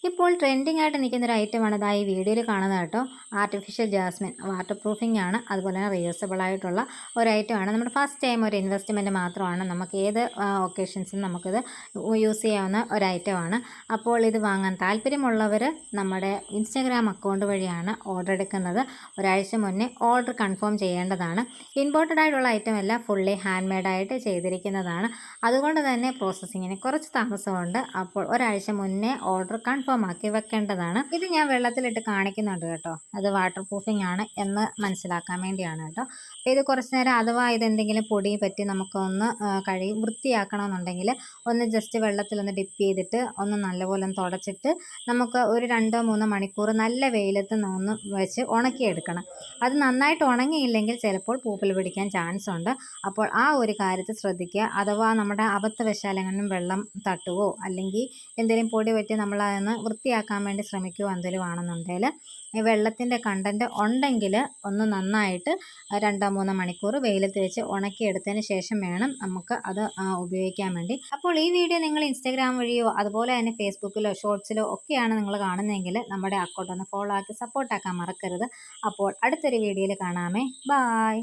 ഇപ്പോൾ ട്രെൻഡിങ് ആയിട്ട് നിൽക്കുന്ന ഒരു ഐറ്റമാണ് ഇതാ ഈ വീഡിയോയിൽ കാണുന്നത് കേട്ടോ. ആർട്ടിഫിഷ്യൽ ജാസ്മിൻ വാട്ടർ പ്രൂഫിംഗ് ആണ്, അതുപോലെ തന്നെ റീയൂസബിൾ ആയിട്ടുള്ള ഒരു ഐറ്റമാണ്. നമ്മുടെ ഫസ്റ്റ് ടൈം ഒരു ഇൻവെസ്റ്റ്മെൻറ്റ് മാത്രമാണ്, നമുക്ക് ഏത് ഒക്കേഷൻസിനും നമുക്കിത് യൂസ് ചെയ്യാവുന്ന ഒരു ഐറ്റമാണ്. അപ്പോൾ ഇത് വാങ്ങാൻ താല്പര്യമുള്ളവർ നമ്മുടെ ഇൻസ്റ്റാഗ്രാം അക്കൗണ്ട് വഴിയാണ് ഓർഡർ എടുക്കുന്നത്. ഒരാഴ്ച മുന്നേ ഓർഡർ കൺഫേം ചെയ്യേണ്ടതാണ്. ഇമ്പോർട്ടഡ് ആയിട്ടുള്ള ഐറ്റം അല്ല, ഫുള്ളി ഹാൻഡ് മെയ്ഡായിട്ട് ചെയ്തിരിക്കുന്നതാണ്. അതുകൊണ്ട് തന്നെ പ്രോസസ്സിങ്ങിന് കുറച്ച് താമസമുണ്ട്. അപ്പോൾ ഒരാഴ്ച മുന്നേ ഓർഡർ കൺഫേം ആക്കി വെക്കേണ്ടതാണ്. ഇത് ഞാൻ വെള്ളത്തിലിട്ട് കാണിക്കുന്നുണ്ട് കേട്ടോ, അത് വാട്ടർ പ്രൂഫിംഗ് ആണ് എന്ന് മനസ്സിലാക്കാൻ വേണ്ടിയാണ് കേട്ടോ. അപ്പോൾ ഇത് കുറച്ച് നേരം അഥവാ ഇതെന്തെങ്കിലും പൊടി പറ്റി നമുക്കൊന്ന് കഴുകി വൃത്തിയാക്കണമെന്നുണ്ടെങ്കിൽ ഒന്ന് ജസ്റ്റ് വെള്ളത്തിലൊന്ന് ഡിപ്പ് ചെയ്തിട്ട് ഒന്ന് നല്ലപോലെ ഒന്ന് തുടച്ചിട്ട് നമുക്ക് ഒരു 2-3 മണിക്കൂർ നല്ല വെയിലത്ത് ഒന്ന് വെച്ച് ഉണക്കിയെടുക്കണം. അത് നന്നായിട്ട് ഉണങ്ങിയില്ലെങ്കിൽ ചിലപ്പോൾ പൂപ്പൽ പിടിക്കാൻ ചാൻസ് ഉണ്ട്. അപ്പോൾ ആ ഒരു കാര്യത്തിൽ ശ്രദ്ധിക്കുക. അഥവാ നമ്മുടെ അബദ്ധവശാലെങ്ങാനും വെള്ളം തട്ടുകയോ അല്ലെങ്കിൽ എന്തെങ്കിലും പൊടി പറ്റി നമ്മളതൊന്ന് വൃത്തിയാക്കാൻ വേണ്ടി ശ്രമിക്കുകയോ എന്തെങ്കിലും ആണെന്നുണ്ടെങ്കിൽ ഈ വെള്ളത്തിൻ്റെ കണ്ടൻറ്റ് ഉണ്ടെങ്കിൽ ഒന്ന് നന്നായിട്ട് 2-3 മണിക്കൂർ വെയിലത്ത് വെച്ച് ഉണക്കിയെടുത്തതിന് ശേഷം വേണം നമുക്ക് അത് ഉപയോഗിക്കാൻ വേണ്ടി. അപ്പോൾ ഈ വീഡിയോ നിങ്ങൾ ഇൻസ്റ്റാഗ്രാം വഴിയോ അതുപോലെ തന്നെ ഫേസ്ബുക്കിലോ ഷോർട്സിലോ ഒക്കെയാണ് നിങ്ങൾ കാണുന്നതെങ്കിൽ നമ്മുടെ അക്കൗണ്ട് ഒന്ന് ഫോളോ ആക്കി സപ്പോർട്ടാക്കാൻ മറക്കരുത്. അപ്പോൾ അടുത്തൊരു വീഡിയോയിൽ കാണാമേ. ബായ്.